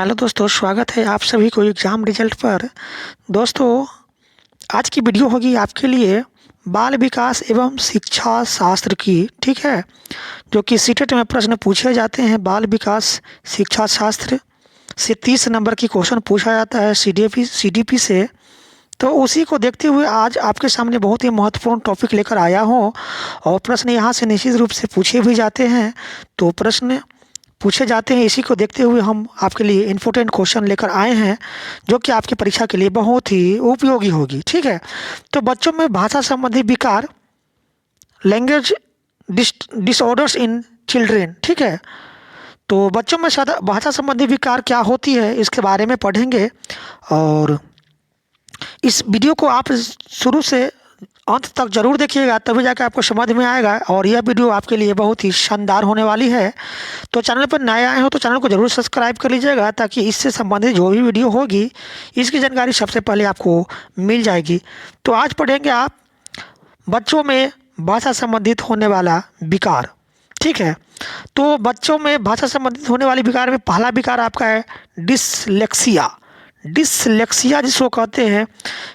Hello दोस्तों, स्वागत है आप सभी को एग्ज़ाम रिजल्ट पर। दोस्तों, आज की वीडियो होगी आपके लिए बाल विकास एवं शिक्षा शास्त्र की। ठीक है, जो कि सीटेट में प्रश्न पूछे जाते हैं। बाल विकास शिक्षा शास्त्र से 30 नंबर की क्वेश्चन पूछा जाता है सीडीपी से। तो उसी को देखते हुए आज आपके सामने बहुत ही महत्वपूर्ण टॉपिक लेकर आया हूँ और प्रश्न यहाँ से निश्चित रूप से पूछे भी जाते हैं। तो प्रश्न पूछे जाते हैं, इसी को देखते हुए हम आपके लिए इम्पोर्टेंट क्वेश्चन लेकर आए हैं जो कि आपकी परीक्षा के लिए बहुत ही उपयोगी होगी। ठीक है, तो बच्चों में भाषा संबंधी विकार, लैंग्वेज डिसऑर्डर्स इन चिल्ड्रेन। ठीक है, तो बच्चों में भाषा संबंधी विकार क्या होती है इसके बारे में पढ़ेंगे। और इस वीडियो को आप शुरू से अंत तक जरूर देखिएगा, तभी जाकर आपको समझ में आएगा और यह वीडियो आपके लिए बहुत ही शानदार होने वाली है। तो चैनल पर नए आए हो तो चैनल को जरूर सब्सक्राइब कर लीजिएगा, ताकि इससे संबंधित जो भी वीडियो होगी इसकी जानकारी सबसे पहले आपको मिल जाएगी। तो आज पढ़ेंगे आप बच्चों में भाषा संबंधित होने वाला विकार। ठीक है, तो बच्चों में भाषा संबंधित होने वाले विकार में पहला विकार आपका है डिसलेक्सिया। डिसलेक्सिया जिसको कहते हैं,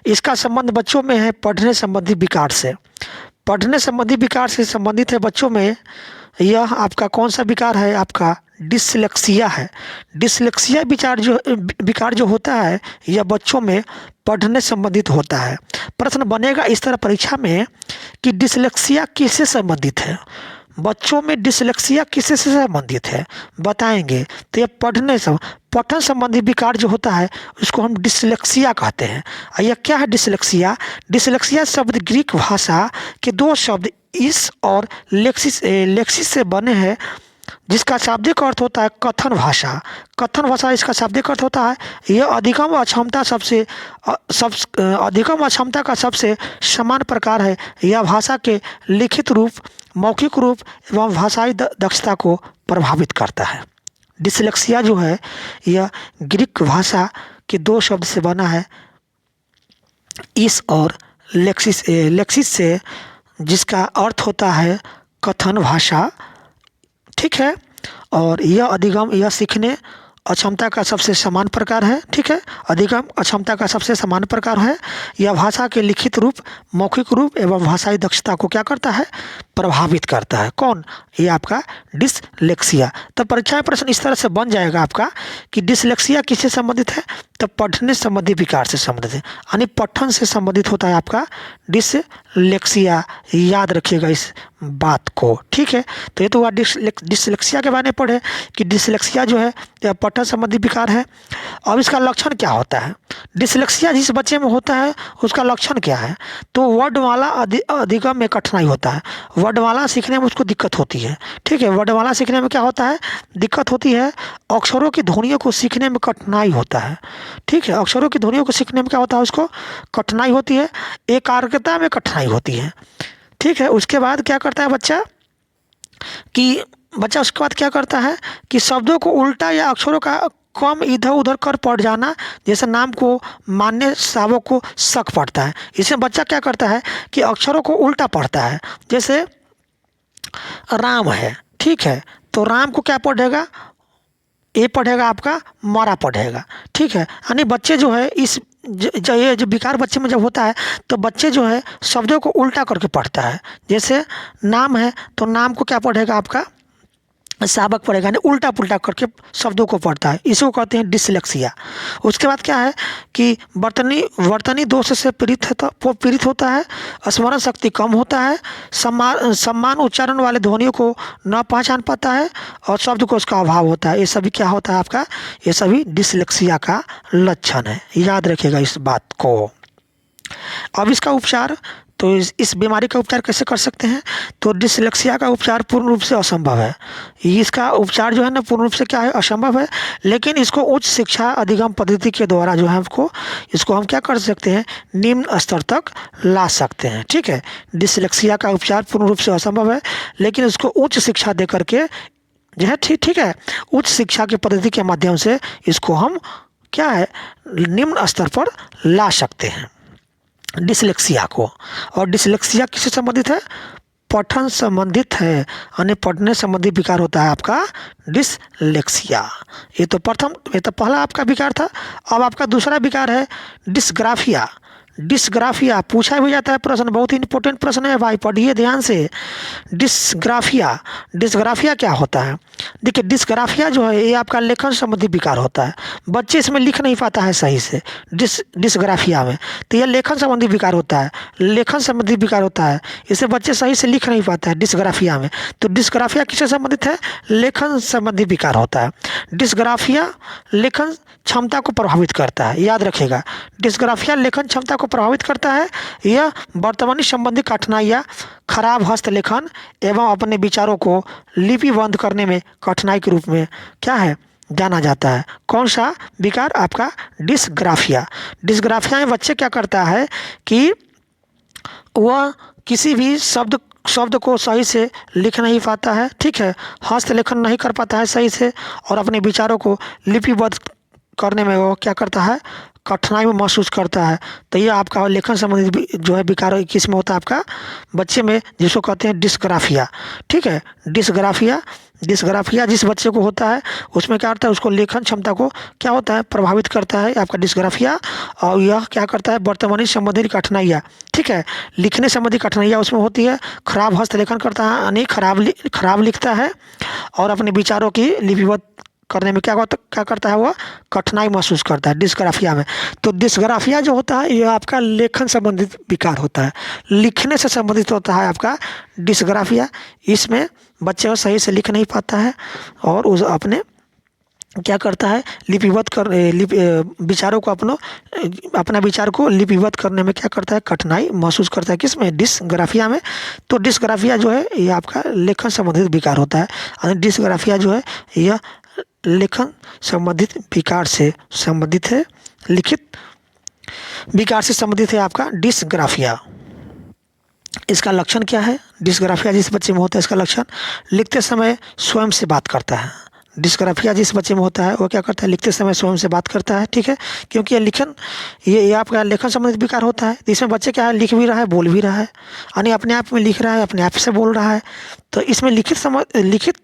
इसका संबंध बच्चों में है पढ़ने संबंधी विकार से। पढ़ने संबंधी विकार से संबंधित है बच्चों में। यह आपका कौन सा विकार है? आपका डिसलेक्सिया है। डिसलेक्सिया विकार जो होता है, यह बच्चों में पढ़ने संबंधित होता है। प्रश्न बनेगा इस तरह परीक्षा में कि डिसलेक्सिया किससे संबंधित है? बच्चों में डिसलेक्सिया किससे संबंधित है बताएंगे। तो यह पठन संबंधी विकार जो होता है उसको हम डिसलेक्सिया कहते हैं। यह क्या है डिसलेक्सिया? डिसलेक्सिया शब्द ग्रीक भाषा के दो शब्द इस और लेक्सिस से बने हैं, जिसका शाब्दिक अर्थ होता है कथन भाषा। कथन भाषा इसका शाब्दिक अर्थ होता है यह अधिगम अक्षमता का सबसे समान प्रकार है। यह भाषा के लिखित रूप, मौखिक रूप एवं भाषाई दक्षता को प्रभावित करता है। डिसलेक्सिया जो है यह ग्रीक भाषा के दो शब्द से बना है, इस और लेक्सिस से, जिसका अर्थ होता है कथन भाषा। ठीक है, और यह सीखने अक्षमता का सबसे समान प्रकार है। ठीक है, अधिगम अक्षमता का सबसे समान प्रकार है। यह भाषा के लिखित रूप, मौखिक रूप एवं भाषाई दक्षता को क्या करता है? प्रभावित करता है। कौन? ये आपका डिसलेक्सिया। तो परीक्षा में प्रश्न इस तरह से बन जाएगा आपका कि डिसलेक्सिया किससे संबंधित है? तो पढ़ने संबंधी विकार से संबंधित है, यानी पठन से संबंधित होता है आपका डिसलेक्सिया। याद रखिएगा इस बात को। ठीक है, तो ये तो हुआ डिसलेक्सिया के बारे में पढ़े कि डिसलेक्सिया जो है यह पठन संबंधी विकार है। अब इसका लक्षण क्या होता है? डिसलेक्सिया जिस बच्चे में होता है उसका लक्षण क्या है? तो वर्णमाला अधिगम में कठिनाई होता है। वर्णमाला सीखने में उसको दिक्कत होती है। ठीक है, वर्णमाला सीखने में क्या होता है? दिक्कत होती है। अक्षरों की ध्वनियों को सीखने में कठिनाई होता है। ठीक है, अक्षरों की ध्वनियों को सीखने में क्या होता है? उसको कठिनाई होती है। एकाग्रता में कठिनाई होती है। ठीक है, उसके बाद क्या करता है बच्चा उसके बाद क्या करता है कि शब्दों को उल्टा या अक्षरों का कम इधर उधर कर पढ़ जाना, जैसे नाम को मानने सावों को शक पड़ता है। इसमें बच्चा क्या करता है कि अक्षरों को उल्टा पढ़ता है। जैसे राम है, ठीक है, तो राम को क्या पढ़ेगा? ए पढ़ेगा आपका, मारा पढ़ेगा। ठीक है, यानी बच्चे जो है ये जो विकार बच्चे में जब होता है तो बच्चे जो है शब्दों को उल्टा करके पढ़ता है। जैसे नाम है तो नाम को क्या पढ़ेगा? आपका साबक पढ़ेगा, यानी उल्टा पुल्टा करके शब्दों को पढ़ता है। इसको कहते हैं डिसलेक्सिया। उसके बाद क्या है कि वर्तनी दोष से पीड़ित होता है। स्मरण शक्ति कम होता है। सम्मान उच्चारण वाले ध्वनियों को न पहचान पाता है और शब्द को उसका अभाव होता है। ये सभी क्या होता है आपका? ये सभी डिसलेक्सिया का लक्षण है। याद रखिएगा इस बात को। अब इसका उपचार, तो इस बीमारी का उपचार कैसे कर सकते हैं? तो डिसलेक्सिया का उपचार पूर्ण रूप से असंभव है। इसका उपचार जो है ना पूर्ण रूप से क्या है? असंभव है। लेकिन इसको उच्च शिक्षा अधिगम पद्धति के द्वारा जो है इसको हम क्या कर सकते हैं? निम्न स्तर तक ला सकते हैं। ठीक है, डिसलेक्सिया का उपचार पूर्ण रूप से असंभव है, लेकिन इसको उच्च शिक्षा दे करके जो है ठीक है, उच्च शिक्षा की पद्धति के माध्यम से इसको हम क्या है? निम्न स्तर पर ला सकते हैं डिसलेक्सिया को। और डिसलेक्सिया किससे संबंधित है? पठन संबंधित है, यानी पढ़ने संबंधी विकार होता है आपका डिसलेक्सिया। ये तो पहला आपका विकार था। अब आपका दूसरा विकार है डिस्ग्राफिया। डिस्ग्राफिया पूछा भी जाता है प्रश्न, बहुत ही इंपॉर्टेंट प्रश्न है भाई, पढ़िए ध्यान से। डिस्ग्राफिया, डिस्ग्राफिया क्या होता है? देखिए डिस्ग्राफिया जो है ये आपका लेखन संबंधी विकार होता है। बच्चे इसमें लिख नहीं पाता है सही से डिस्ग्राफिया में, तो ये लेखन संबंधी विकार होता है। लेखन संबंधी विकार होता है, इसे बच्चे सही से लिख नहीं पाता है डिस्ग्राफिया में। तो डिस्ग्राफिया किससे संबंधित है? लेखन संबंधी विकार होता है। डिस्ग्राफिया लेखन क्षमता को प्रभावित करता है, याद रखिएगा। डिस्ग्राफिया लेखन क्षमता को प्रभावित करता है। यह वर्तमानी संबंधी कठिनाइयाँ, खराब हस्तलेखन एवं अपने विचारों को लिपिबद्ध करने में कठिनाई के रूप में क्या है जाना जाता है। कौन सा विकार? आपका डिस्ग्राफिया। डिस्ग्राफिया में बच्चे क्या करता है कि वह किसी भी शब्द को सही से लिख नहीं पाता है, ठीक है, हस्तलेखन नहीं कर पाता है सही से, और अपने विचारों को लिपिबद्ध करने में वो क्या करता है, कठिनाई में महसूस करता है। तो ये आपका लेखन संबंधित जो है विकार किस में होता है? आपका बच्चे में, जिसको कहते हैं डिस्ग्राफिया, ठीक है। डिस्ग्राफिया जिस बच्चे को होता है उसमें क्या होता है, उसको लेखन क्षमता को क्या होता है, प्रभावित करता है आपका डिस्ग्राफिया। और यह क्या करता है, वर्तमानी संबंधित कठिनाइयाँ, ठीक है, लिखने संबंधी कठिनाइयाँ उसमें होती है। खराब हस्तलेखन करता है, यानी खराब लिखता है, और अपने विचारों की लिपिबद्ध करने में क्या करता है, वह कठिनाई महसूस करता है डिस्ग्राफिया में। तो डिस्ग्राफिया जो होता है ये आपका लेखन संबंधित विकार होता है, लिखने से संबंधित होता है आपका डिस्ग्राफिया। इसमें बच्चे सही से लिख नहीं पाता है, और उस अपने क्या करता है, विचारों को अपना विचार को लिपिबद्ध करने में क्या करता है, कठिनाई महसूस करता है। किसमें? डिस्ग्राफिया में। तो डिस्ग्राफिया जो है ये आपका लेखन संबंधित विकार होता है, और डिस्ग्राफिया जो है यह लेखन संबंधित विकार से संबंधित है, लिखित विकार से संबंधित है आपका डिस्ग्राफिया। इसका लक्षण क्या है? डिस्ग्राफिया जिस बच्चे में होता है इसका लक्षण, लिखते समय स्वयं से बात करता है। डिस्ग्राफिया जिस बच्चे में होता है वो क्या करता है, लिखते समय स्वयं से बात करता है, ठीक है, क्योंकि ये आपका लेखन संबंधित विकार होता है। इसमें बच्चे क्या है, लिख भी रहा है, बोल भी रहा है, यानी अपने आप में लिख रहा है, अपने आप से बोल रहा है। तो इसमें लिखित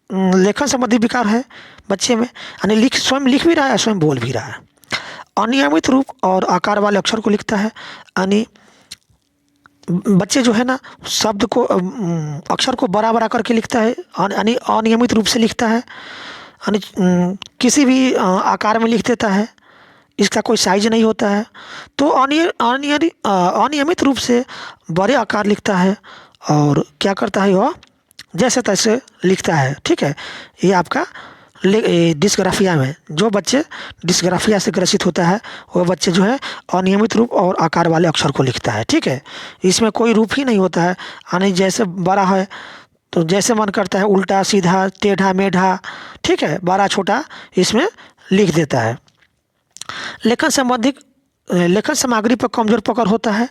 लेखन संबंधी विकार है बच्चे में, यानी स्वयं लिख भी रहा है, स्वयं बोल भी रहा है। अनियमित रूप और आकार वाले अक्षर को लिखता है, यानी बच्चे जो है ना शब्द को अक्षर को बड़ा बड़ा करके लिखता है, यानी अनियमित रूप से लिखता है, यानी किसी भी आकार में लिख देता है, इसका कोई साइज नहीं होता है। तो अनियमित रूप से बड़े आकार लिखता है, और क्या करता है वह जैसे तैसे लिखता है, ठीक है। ये आपका डिस्ग्राफिया में जो बच्चे डिस्ग्राफिया से ग्रसित होता है वो बच्चे जो है अनियमित रूप और आकार वाले अक्षर को लिखता है, ठीक है। इसमें कोई रूप ही नहीं होता है, यानी जैसे बड़ा है तो जैसे मन करता है उल्टा सीधा टेढ़ा मेढ़ा, ठीक है, बड़ा छोटा इसमें लिख देता है। लेखन सामग्री पर कमजोर पकड़ होता है,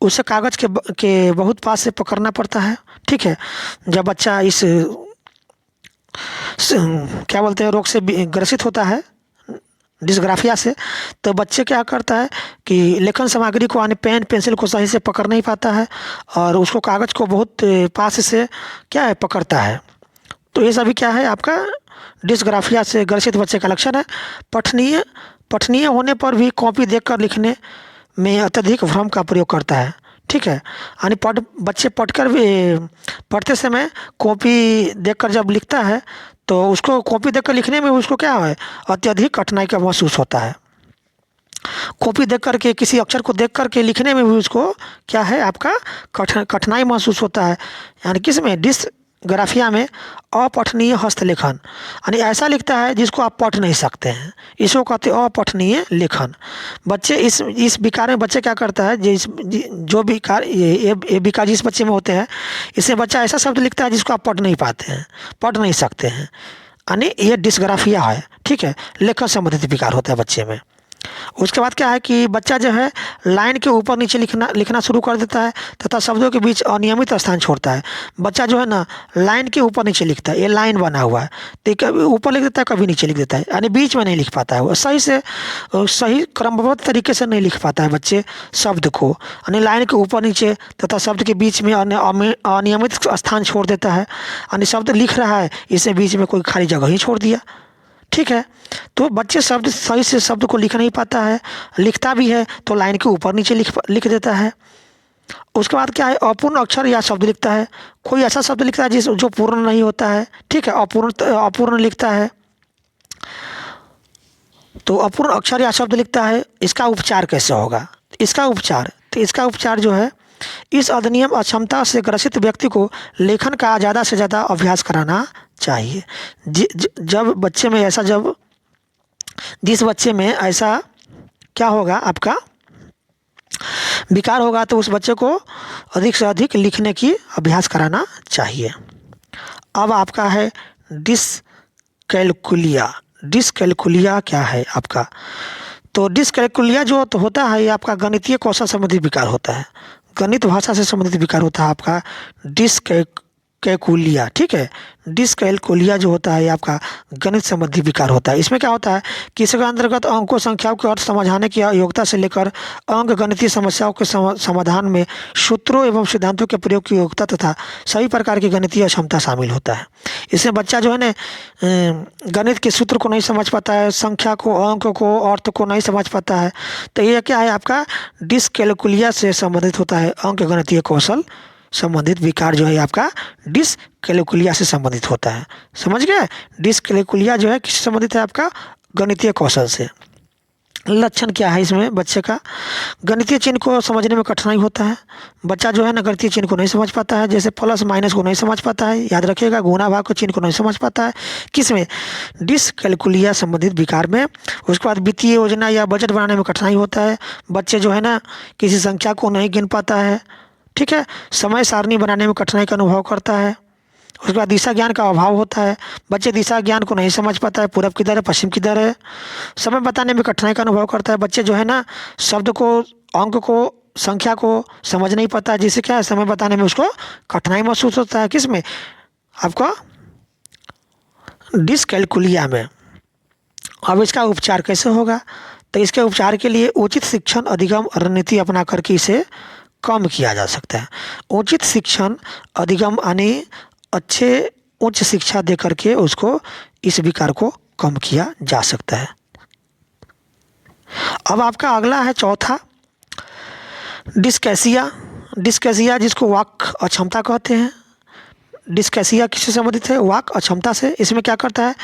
उसे कागज के बहुत पास से पकड़ना पड़ता है, ठीक है। जब बच्चा इस क्या बोलते हैं रोग से ग्रसित होता है डिस्ग्राफिया से, तो बच्चे क्या करता है कि लेखन सामग्री को, यानी पेन पेंसिल को सही से पकड़ नहीं पाता है, और उसको कागज को बहुत पास से क्या है पकड़ता है। तो ये सभी क्या है आपका डिस्ग्राफिया से ग्रसित बच्चे का लक्षण है। पठनीय होने पर भी कॉपी देखकर लिखने में अत्यधिक भ्रम का प्रयोग करता है, ठीक है, यानी बच्चे पढ़ते समय कॉपी देखकर जब लिखता है तो उसको कॉपी देखकर लिखने में उसको क्या है अत्यधिक कठिनाई का महसूस होता है। कॉपी देख करके किसी अक्षर को देख करके लिखने में भी उसको क्या है आपका कठिनाई महसूस होता है, यानी किसमें डिस्ग्राफिया में अपठनीय हस्तलेखन, यानी ऐसा लिखता है जिसको आप पढ़ नहीं सकते हैं, इसको कहते हैं अपठनीय लेखन। बच्चे इस विकार में बच्चे क्या करता है, जो विकार ये विकार जिस बच्चे में होते हैं इसमें बच्चा ऐसा शब्द लिखता है जिसको आप पढ़ नहीं पाते हैं, पढ़ नहीं सकते हैं, यानी ये डिस्ग्राफिया है, ठीक है, लेखन संबंधित विकार होता है बच्चे में। उसके बाद क्या है कि बच्चा जो है लाइन के ऊपर नीचे लिखना शुरू कर देता है तथा शब्दों के बीच अनियमित स्थान छोड़ता है। बच्चा जो है ना लाइन के ऊपर नीचे लिखता है, ये लाइन बना हुआ है तो कभी ऊपर लिख देता है कभी नीचे लिख देता है, यानी बीच में नहीं लिख पाता है वो सही से, सही क्रमबद्ध तरीके से नहीं लिख पाता है बच्चे शब्द को, यानी लाइन के ऊपर नीचे तथा शब्द के बीच में अनियमित स्थान छोड़ देता है, यानी शब्द लिख रहा है इसे बीच में कोई खाली जगह ही छोड़ दिया। ठीक है, तो बच्चे शब्द सही से शब्द को लिख नहीं पाता है, लिखता भी है तो लाइन के ऊपर नीचे लिख देता है। उसके बाद क्या है, अपूर्ण अक्षर या शब्द लिखता है, कोई ऐसा शब्द लिखता है जो पूर्ण नहीं होता है। ठीक है, अपूर्ण लिखता है, तो अपूर्ण अक्षर या शब्द लिखता है, इसका उपचार कैसे होगा? इसका उपचार जो है, इस अधिनियम अक्षमता से ग्रसित व्यक्ति को लेखन का ज़्यादा से ज़्यादा अभ्यास कराना चाहिए। जिस बच्चे में ऐसा क्या होगा, आपका विकार होगा, तो उस बच्चे को अधिक से अधिक लिखने की अभ्यास कराना चाहिए। अब आपका है डिसकैलकुलिया। डिसकैलकुलिया क्या है आपका? तो डिसकैलकुलिया जो तो होता है, ये आपका गणितीय कौशल संबंधित विकार होता है, गणित भाषा से संबंधित विकार होता है आपका डिसकैलकुलिया। ठीक है, डिसकैलकुलिया जो होता है ये आपका गणित संबंधी विकार होता है। इसमें क्या होता है कि इसके अंतर्गत अंकों संख्याओं के अर्थ समझाने की योग्यता से लेकर अंक गणितीय समस्याओं के समाधान में सूत्रों एवं सिद्धांतों के प्रयोग की योग्यता तथा सभी प्रकार की गणितीय क्षमता शामिल होता है। इसमें बच्चा जो है ना गणित के सूत्र को नहीं समझ पाता है, संख्या को, अंक को, अर्थ को नहीं समझ पाता है, तो ये क्या है आपका डिसकैलकुलिया से संबंधित होता है। अंक गणितीय कौशल संबंधित विकार जो है आपका डिसकैलकुलिया से संबंधित होता है। समझ गए? डिसकैलकुलिया जो है किससे संबंधित है? आपका गणितीय कौशल से। लक्षण क्या है इसमें बच्चे का? गणितीय चिन्ह को समझने में कठिनाई होता है, बच्चा जो है ना गणितीय चिन्ह को नहीं समझ पाता है, जैसे प्लस माइनस को नहीं समझ पाता है, याद रखिएगा, गुणा भाग के चिन्ह को नहीं समझ पाता है। किसमें? डिसकैलकुलिया संबंधित विकार में। उसके बाद वित्तीय योजना या बजट बनाने में कठिनाई होता है, बच्चे जो है ना किसी संख्या को नहीं गिन पाता है। ठीक है, समय सारणी बनाने में कठिनाई का अनुभव करता है। उसके बाद दिशा ज्ञान का अभाव होता है, बच्चे दिशा ज्ञान को नहीं समझ पाता है, पूरब किधर है पश्चिम किधर है। समय बताने में कठिनाई का अनुभव करता है, बच्चे जो है ना शब्द को, अंक को, संख्या को समझ नहीं पाता है, जिससे क्या है समय बताने में उसको कठिनाई महसूस होता है। किस में? आपका डिसकैलकुलिया में। अब इसका उपचार कैसे होगा? तो इसके उपचार के लिए उचित शिक्षण अधिगम रणनीति अपना करके इसे कम किया जा सकता है। उचित शिक्षण अधिगम यानी अच्छे उच्च शिक्षा दे करके उसको, इस विकार को कम किया जा सकता है। अब आपका अगला है चौथा, डिस्कैसिया। डिस्कैसिया जिसको वाक अक्षमता कहते हैं। डिस्कैसिया किससे संबंधित है? वाक अक्षमता से। इसमें क्या करता है,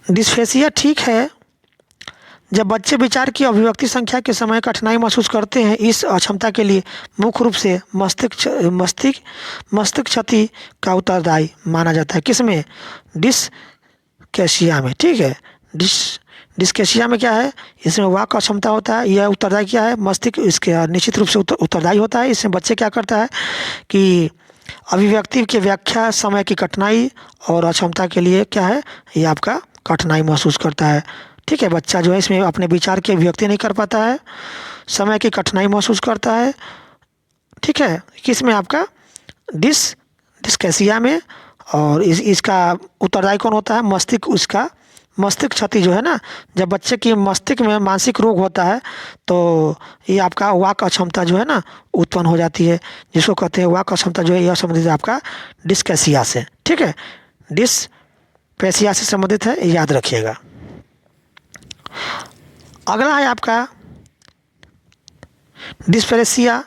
डिस्फेसिया ठीक है, जब बच्चे विचार की अभिव्यक्ति संख्या के समय कठिनाई महसूस करते हैं। इस अक्षमता के लिए मुख्य रूप से मस्तिष्क क्षति का उत्तरदायी माना जाता है। किसमें? डिस्कैसिया में। ठीक है, डिस्कैसिया में क्या है, इसमें वाक अक्षमता होता है, यह उत्तरदायी क्या है? मस्तिष्क इसके निश्चित रूप से उत्तरदायी होता है। इसमें बच्चे क्या करता है कि अभिव्यक्ति की व्याख्या, समय की कठिनाई और अक्षमता के लिए क्या है, ये आपका कठिनाई महसूस करता है। ठीक है, बच्चा जो है इसमें अपने विचार की अभिव्यक्ति नहीं कर पाता है, समय की कठिनाई महसूस करता है। ठीक है, किसमें? आपका डिस्कैसिया में। और इसका उत्तरदायी कौन होता है? मस्तिष्क। उसका मस्तिष्क क्षति जो है ना, जब बच्चे की मस्तिष्क में मानसिक रोग होता है तो ये आपका वाक अक्षमता जो है ना उत्पन्न हो जाती है, जिसको कहते हैं वाक अक्षमता जो है, यह संबंधित है आपका डिस्कैसिया से। ठीक है, डिस्कैसिया से संबंधित है, याद रखिएगा। अगला है आपका डिस्पेरेसिया।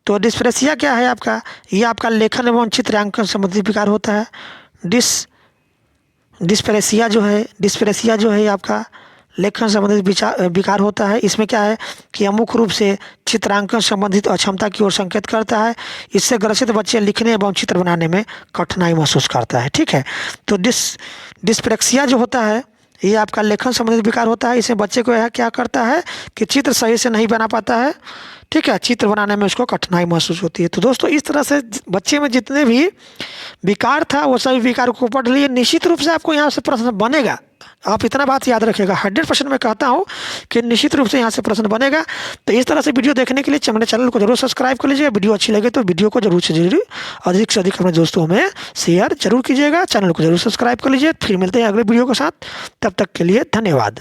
तो डिस्पेरेसिया क्या है आपका? ये आपका लेखन एवं चित्रांकन संबंधी विकार होता है। डिस्पेरेसिया जो है आपका लेखन संबंधित विकार होता है। इसमें क्या है कि यह मुख्य रूप से चित्रांकन संबंधित अक्षमता की ओर संकेत करता है। इससे ग्रसित बच्चे लिखने एवं चित्र बनाने में कठिनाई महसूस करता है। ठीक है, तो डिस्पेरेसिया जो होता है ये आपका लेखन संबंधित विकार होता है। इसमें बच्चे को यह क्या करता है कि चित्र सही से नहीं बना पाता है। ठीक है, चित्र बनाने में उसको कठिनाई महसूस होती है। तो दोस्तों इस तरह से बच्चे में जितने भी विकार था वो सभी विकार को पढ़ लिए। निश्चित रूप से आपको यहाँ से प्रश्न बनेगा, आप इतना बात याद रखिएगा, 100% मैं कहता हूँ कि निश्चित रूप से यहाँ से प्रश्न बनेगा। तो इस तरह से वीडियो देखने के लिए मेरे चैनल को जरूर सब्सक्राइब कर लीजिएगा। वीडियो अच्छी लगे तो वीडियो को जरूर से जरूर अधिक से अधिक अपने दोस्तों में शेयर जरूर कीजिएगा। चैनल को जरूर सब्सक्राइब कर लीजिए। फिर मिलते हैं अगले वीडियो के साथ, तब तक के लिए धन्यवाद।